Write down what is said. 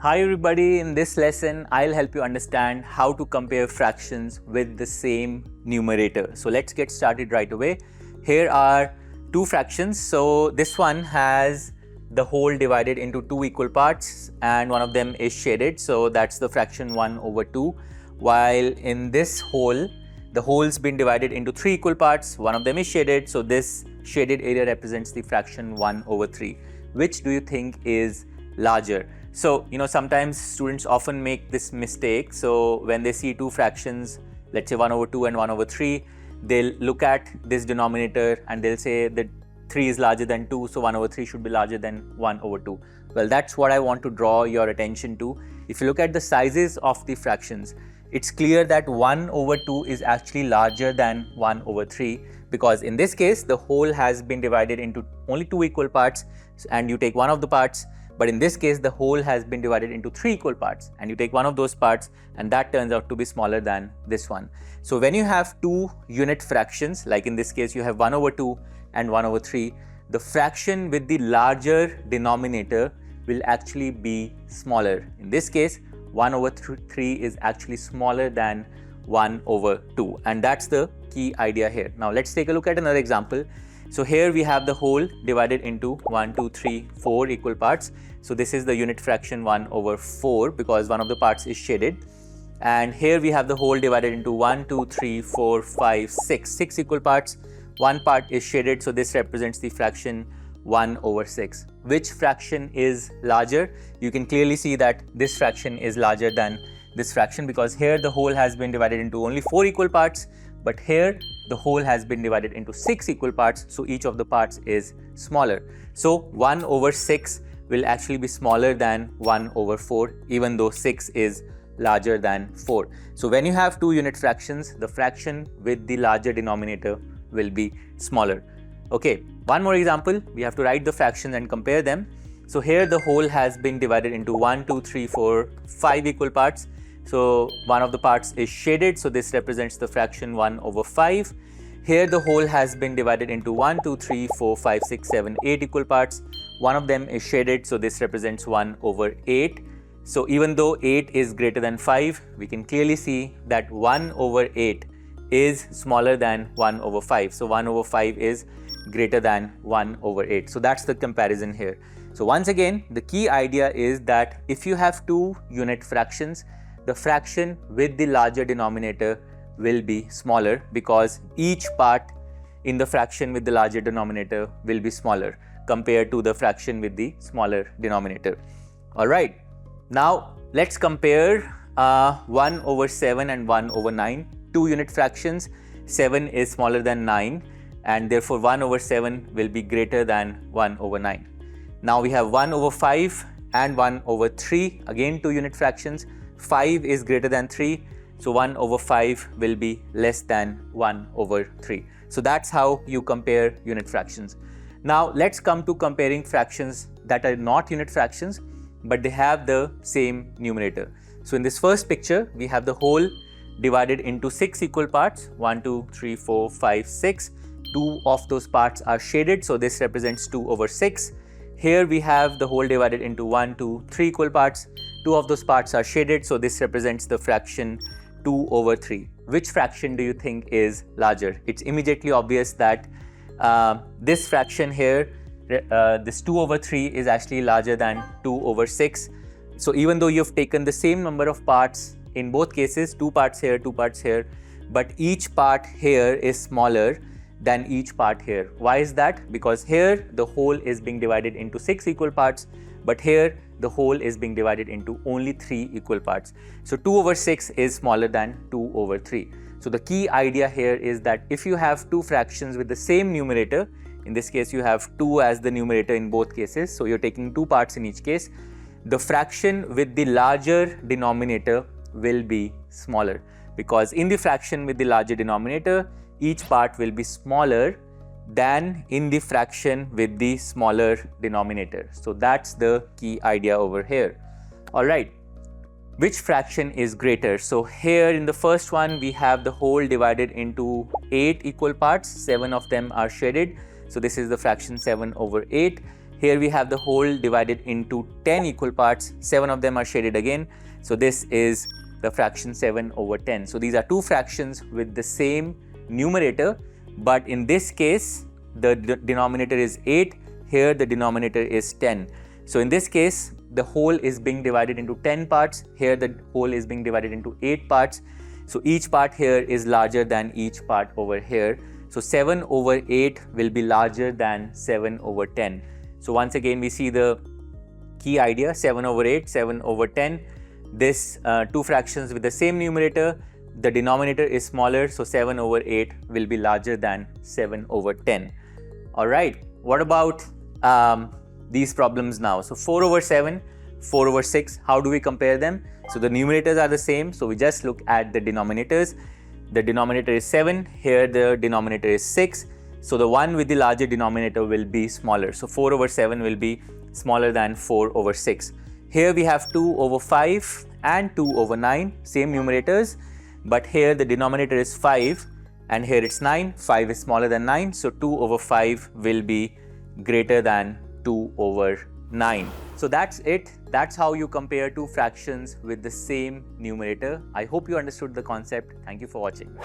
Hi everybody, in this lesson I'll help you understand how to compare fractions with the same numerator. So let's get started right away. Here are two fractions. So this one has the whole divided into two equal parts and one of them is shaded. So that's the fraction 1/2. While in this whole, the whole's been divided into three equal parts. One of them is shaded. So this shaded area represents the fraction 1/3. Which do you think is larger? So, sometimes students often make this mistake. So when they see two fractions, let's say 1/2 and 1/3, they'll look at this denominator and they'll say that 3 is larger than 2, so 1/3 should be larger than 1/2. Well, that's what I want to draw your attention to. If you look at the sizes of the fractions, it's clear that 1/2 is actually larger than 1/3 because in this case, the whole has been divided into only two equal parts and you take one of the parts. But in this case, the whole has been divided into three equal parts and you take one of those parts and that turns out to be smaller than this one. So when you have two unit fractions, like in this case, you have 1/2 and 1/3, the fraction with the larger denominator will actually be smaller. In this case, 1/3 is actually smaller than 1/2, and that's the key idea here. Now let's take a look at another example. So here we have the whole divided into 1, 2, 3, 4 equal parts. So this is the unit fraction 1/4 because one of the parts is shaded. And here we have the whole divided into 1, 2, 3, 4, 5, 6 equal parts. One part is shaded, so this represents the fraction 1/6. Which fraction is larger? You can clearly see that this fraction is larger than this fraction because here the whole has been divided into only 4 equal parts, but here the whole has been divided into 6 equal parts, so each of the parts is smaller. So 1/6 will actually be smaller than 1/4, even though 6 is larger than 4. So when you have two unit fractions, the fraction with the larger denominator will be smaller. Okay, one more example. We have to write the fractions and compare them. So here the whole has been divided into 1, 2, 3, 4, 5 equal parts. So one of the parts is shaded, so this represents the fraction 1/5. Here the whole has been divided into 1, 2, 3, 4, 5, 6, 7, 8 equal parts. One of them is shaded, so this represents 1/8. So even though 8 is greater than 5, we can clearly see that 1/8 is smaller than 1/5. So 1/5 is greater than 1/8. So that's the comparison here. So once again, the key idea is that if you have two unit fractions, the fraction with the larger denominator will be smaller because each part in the fraction with the larger denominator will be smaller compared to the fraction with the smaller denominator. All right, now let's compare 1/7 and 1/9, two unit fractions. 7 is smaller than 9 and therefore 1/7 will be greater than 1/9. Now we have 1/5 and 1/3, again two unit fractions. 5 is greater than 3, so 1/5 will be less than 1/3. So that's how you compare unit fractions. Now let's come to comparing fractions that are not unit fractions, but they have the same numerator. So in this first picture, we have the whole divided into 6 equal parts, 1, 2, 3, 4, 5, 6. Two of those parts are shaded, so this represents 2/6. Here we have the whole divided into 1, 2, 3 equal parts. Two of those parts are shaded, so this represents the fraction 2/3. Which fraction do you think is larger? It's immediately obvious that this fraction here, this 2/3 is actually larger than 2/6. So even though you've taken the same number of parts in both cases, 2 parts here, 2 parts here, but each part here is smaller than each part here. Why is that? Because here the whole is being divided into 6 equal parts, but here the whole is being divided into only 3 equal parts. So 2/6 is smaller than 2/3. So the key idea here is that if you have two fractions with the same numerator, in this case you have 2 as the numerator in both cases, so you're taking 2 parts in each case, the fraction with the larger denominator will be smaller because in the fraction with the larger denominator, each part will be smaller than in the fraction with the smaller denominator. So that's the key idea over here. All right, which fraction is greater? So here in the first one, we have the whole divided into 8 equal parts. 7 of them are shaded. So this is the fraction 7/8. Here we have the whole divided into 10 equal parts. 7 of them are shaded again. So this is the fraction 7 over 10. So these are two fractions with the same numerator, but in this case, the denominator is 8. Here the denominator is 10. So in this case, the whole is being divided into 10 parts. Here the whole is being divided into 8 parts. So each part here is larger than each part over here. So 7 over 8 will be larger than 7 over 10. So once again, we see the key idea: 7 over 8, 7 over 10. This two fractions with the same numerator, the denominator is smaller, so 7 over 8 will be larger than 7 over 10. All right, what about these problems now? So 4 over 7, 4 over 6, how do we compare them? So the numerators are the same, so we just look at the denominators. The denominator is 7, here the denominator is 6. So the one with the larger denominator will be smaller. So 4 over 7 will be smaller than 4 over 6. Here we have 2 over 5 and 2 over 9, same numerators, but here the denominator is 5 and here it's 9. 5 is smaller than 9, so 2 over 5 will be greater than 2 over 9. So that's it. That's how you compare two fractions with the same numerator. I hope you understood the concept. Thank you for watching.